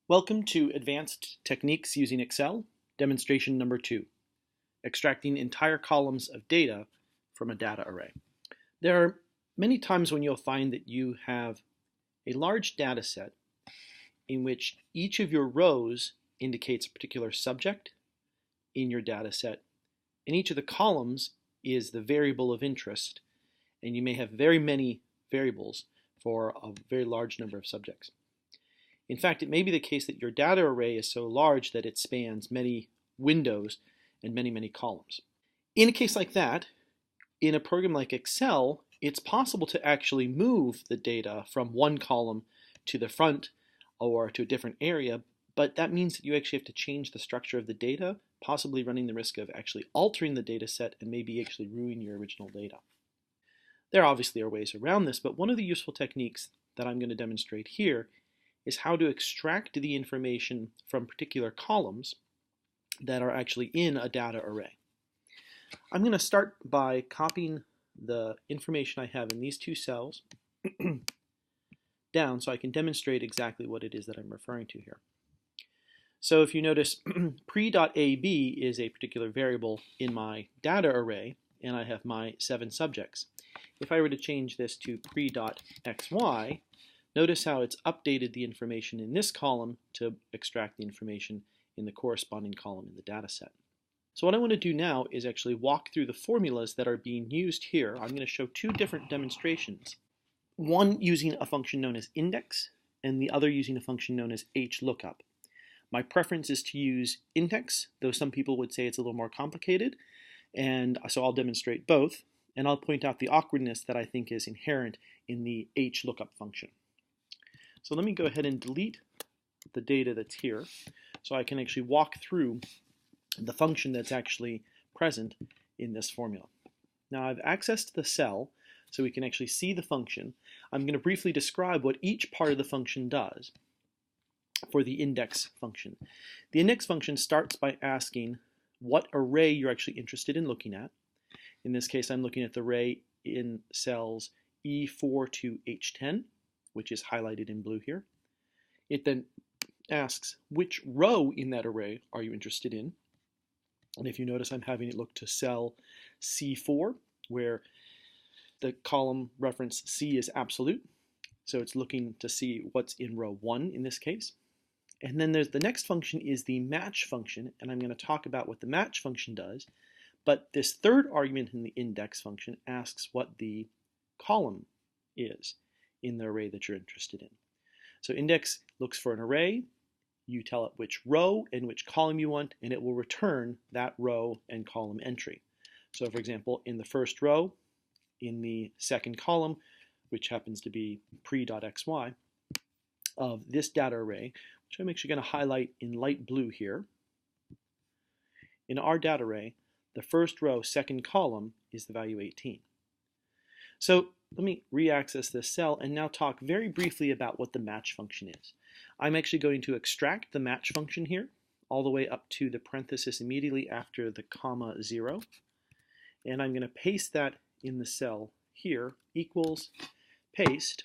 Welcome to Advanced Techniques Using Excel, demonstration number 2, extracting entire columns of data from a data array. There are many times when you'll find that you have a large data set in which each of your rows indicates a particular subject in your data set, and each of the columns is the variable of interest, and you may have very many variables for a very large number of subjects. In fact, it may be the case that your data array is so large that it spans many windows and many columns. In a case like that, in a program like Excel, it's possible to actually move the data from one column to the front or to a different area, but that means that you actually have to change the structure of the data, possibly running the risk of actually altering the data set and maybe actually ruining your original data. There obviously are ways around this, but one of the useful techniques that I'm going to demonstrate here is how to extract the information from particular columns that are actually in a data array. I'm going to start by copying the information I have in these two cells down so I can demonstrate exactly what it is that I'm referring to here. So if you notice, pre.ab is a particular variable in my data array, and I have my 7 subjects. If I were to change this to pre.xy, notice how it's updated the information in this column to extract the information in the corresponding column in the data set. So what I want to do now is actually walk through the formulas that are being used here. I'm going to show 2 different demonstrations. One using a function known as index, and the other using a function known as HLOOKUP. My preference is to use index, though some people would say it's a little more complicated, and so I'll demonstrate both, and I'll point out the awkwardness that I think is inherent in the HLOOKUP function. So let me go ahead and delete the data that's here so I can actually walk through the function that's actually present in this formula. Now I've accessed the cell so we can actually see the function. I'm going to briefly describe what each part of the function does for the index function. The index function starts by asking what array you're actually interested in looking at. In this case, I'm looking at the array in cells E4 to H10, which is highlighted in blue here. It then asks which row in that array are you interested in. And if you notice, I'm having it look to cell C4, where the column reference C is absolute. So it's looking to see what's in row 1 in this case. And then there's the next function is the match function, and I'm going to talk about what the match function does. But this third argument in the index function asks what the column is in the array that you're interested in. So index looks for an array, you tell it which row and which column you want, and it will return that row and column entry. So for example, in the first row, in the second column, which happens to be pre.xy, of this data array, which I'm actually going to highlight in light blue here, in our data array, the first row, second column is the value 18. So let me re-access this cell and now talk very briefly about what the match function is. I'm actually going to extract the match function here all the way up to the parenthesis immediately after the comma 0. And I'm going to paste that in the cell here, equals, paste.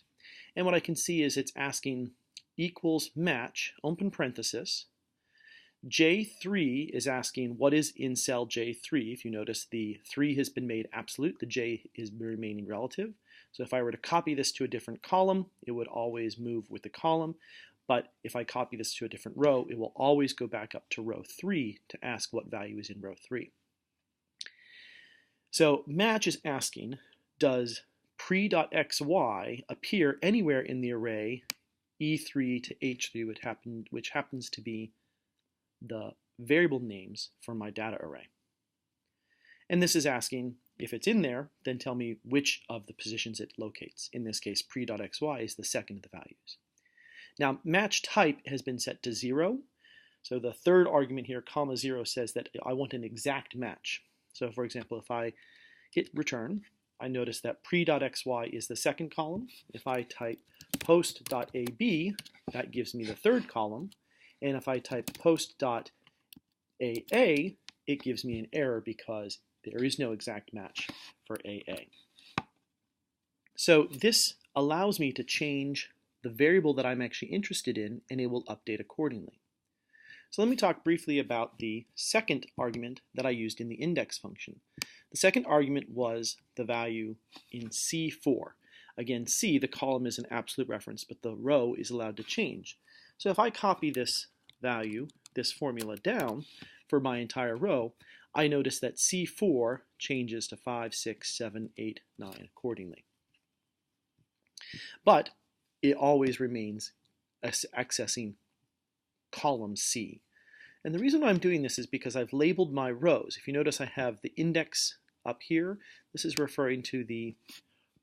And what I can see is it's asking equals match, open parenthesis. J3 is asking what is in cell J3. If you notice, the 3 has been made absolute, the J is remaining relative. So if I were to copy this to a different column, it would always move with the column. But if I copy this to a different row, it will always go back up to row 3 to ask what value is in row 3. So match is asking, does pre.xy appear anywhere in the array E3 to H3, which happens to be the variable names for my data array. And this is asking, if it's in there, then tell me which of the positions it locates. In this case, pre.xy is the second of the values. Now, match type has been set to 0. So the third argument here, comma 0, says that I want an exact match. So for example, if I hit return, I notice that pre.xy is the second column. If I type post.ab, that gives me the third column. And if I type post.aa, it gives me an error because there is no exact match for AA. So this allows me to change the variable that I'm actually interested in, and it will update accordingly. So let me talk briefly about the second argument that I used in the index function. The second argument was the value in C4. Again, C, the column is an absolute reference, but the row is allowed to change. So if I copy this value, this formula down for my entire row, I notice that C4 changes to 5, 6, 7, 8, 9 accordingly. But it always remains accessing column C. And the reason why I'm doing this is because I've labeled my rows. If you notice, I have the index up here. This is referring to the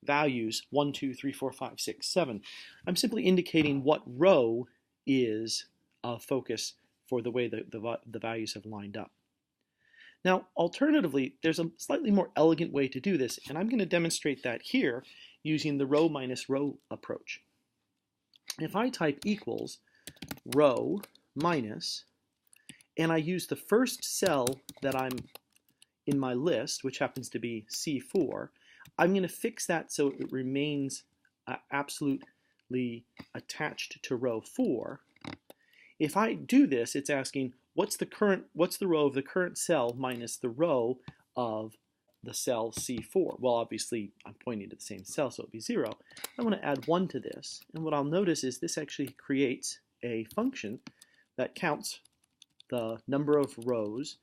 values 1, 2, 3, 4, 5, 6, 7. I'm simply indicating what row is a focus for the way the values have lined up. Now, alternatively, there's a slightly more elegant way to do this, and I'm going to demonstrate that here using the row minus row approach. If I type equals row minus, and I use the first cell that I'm in my list, which happens to be C4, I'm going to fix that so it remains absolutely attached to row 4. If I do this, it's asking what's the row of the current cell minus the row of the cell C4. Well, obviously I'm pointing to the same cell, so it'll be 0. I want to add 1 to this, and what I'll notice is this actually creates a function that counts the number of rows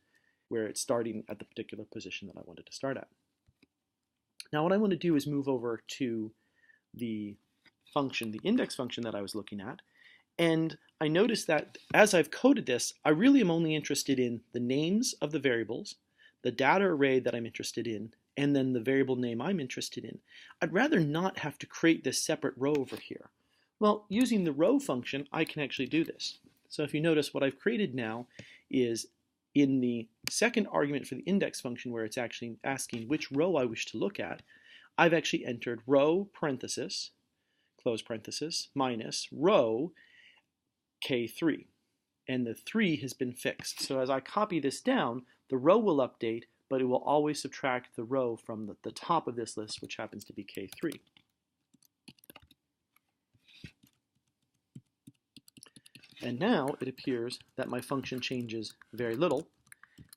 where it's starting at the particular position that I wanted to start at. Now what I want to do is move over to the function, the index function that I was looking at, and I notice that as I've coded this, I really am only interested in the names of the variables, the data array that I'm interested in, and then the variable name I'm interested in. I'd rather not have to create this separate row over here. Well, using the row function, I can actually do this. So if you notice, what I've created now is in the second argument for the index function, where it's actually asking which row I wish to look at, I've actually entered row parenthesis, close parenthesis, minus row K3. And the 3 has been fixed. So as I copy this down, the row will update, but it will always subtract the row from the top of this list, which happens to be K3. And now it appears that my function changes very little.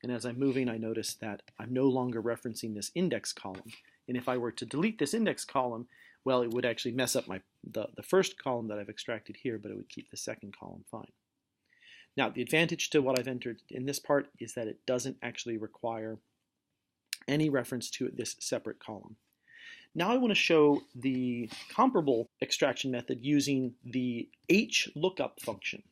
And as I'm moving, I notice that I'm no longer referencing this index column. And if I were to delete this index column, well, it would actually mess up the first column that I've extracted here, but it would keep the second column fine. Now, the advantage to what I've entered in this part is that it doesn't actually require any reference to this separate column. Now I want to show the comparable extraction method using the HLOOKUP function.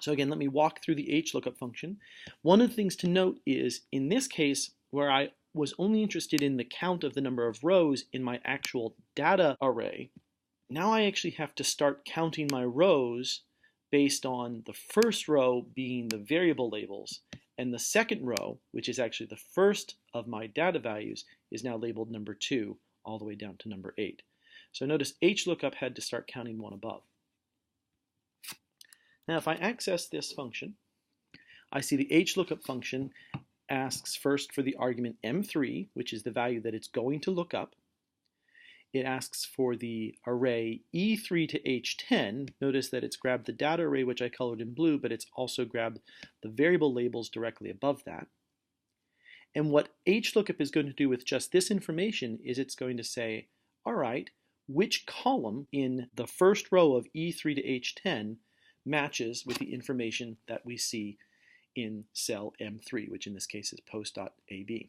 So again, let me walk through the HLOOKUP function. One of the things to note is, in this case, where I was only interested in the count of the number of rows in my actual data array, now I actually have to start counting my rows based on the first row being the variable labels, and the second row, which is actually the first of my data values, is now labeled number 2 all the way down to number 8. So notice HLOOKUP had to start counting one above. Now if I access this function, I see the HLOOKUP function asks first for the argument M3, which is the value that it's going to look up. It asks for the array E3 to H10. Notice that it's grabbed the data array, which I colored in blue, but it's also grabbed the variable labels directly above that. And what HLOOKUP is going to do with just this information is it's going to say, all right, which column in the first row of E3 to H10 matches with the information that we see in cell M3, which in this case is post.ab.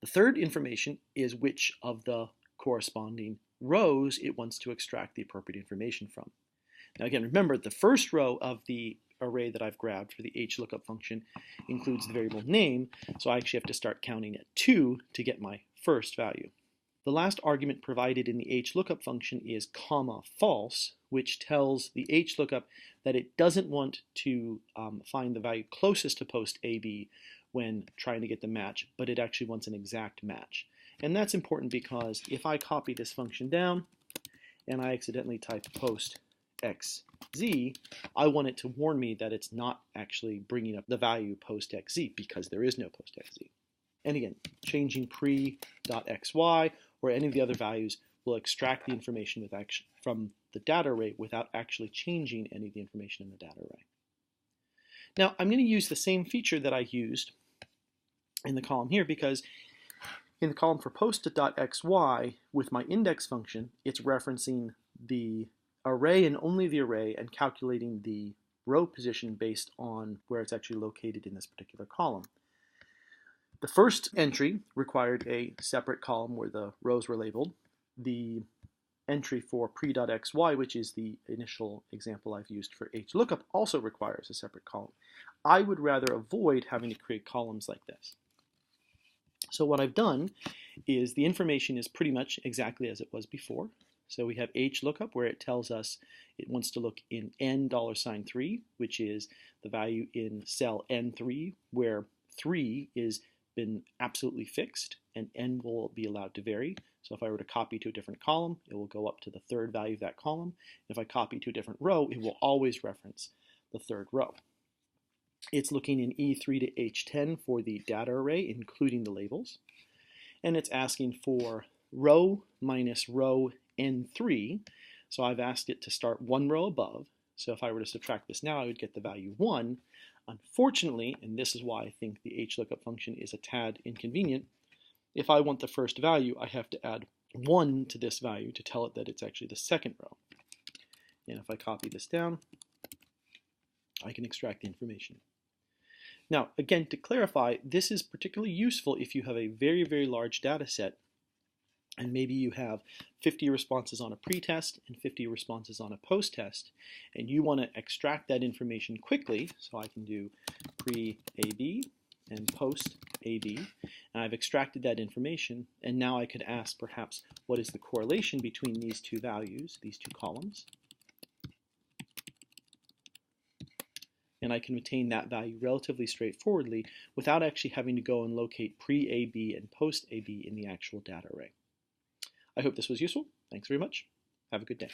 The third information is which of the corresponding rows it wants to extract the appropriate information from. Now again, remember, the first row of the array that I've grabbed for the HLOOKUP function includes the variable name, so I actually have to start counting at 2 to get my first value. The last argument provided in the HLOOKUP function is comma false, which tells the HLOOKUP that it doesn't want to find the value closest to post AB when trying to get the match, but it actually wants an exact match. And that's important because if I copy this function down and I accidentally type post XZ, I want it to warn me that it's not actually bringing up the value post XZ because there is no post XZ. And again, changing pre.xy or any of the other values will extract the information from the data array without actually changing any of the information in the data array. Now, I'm going to use the same feature that I used in the column here, because in the column for post.xy with my index function, it's referencing the array and only the array and calculating the row position based on where it's actually located in this particular column. The first entry required a separate column where the rows were labeled. The entry for pre.xy, which is the initial example I've used for HLOOKUP, also requires a separate column. I would rather avoid having to create columns like this. So what I've done is the information is pretty much exactly as it was before. So we have HLOOKUP, where it tells us it wants to look in $3, which is the value in cell N3, where 3 is been absolutely fixed and n will be allowed to vary. So if I were to copy to a different column, it will go up to the third value of that column. If I copy to a different row, it will always reference the third row. It's looking in E3 to H10 for the data array, including the labels. And it's asking for row minus row N3. So I've asked it to start one row above. So if I were to subtract this now, I would get the value 1. Unfortunately, and this is why I think the HLOOKUP function is a tad inconvenient, if I want the first value, I have to add 1 to this value to tell it that it's actually the second row. And if I copy this down, I can extract the information. Now, again, to clarify, this is particularly useful if you have a very, very large data set, and maybe you have 50 responses on a pre-test and 50 responses on a post-test, and you want to extract that information quickly. So I can do pre-AB and post-AB, and I've extracted that information, and now I could ask perhaps what is the correlation between these two values, these two columns, and I can obtain that value relatively straightforwardly without actually having to go and locate pre-AB and post-AB in the actual data array. I hope this was useful. Thanks very much. Have a good day.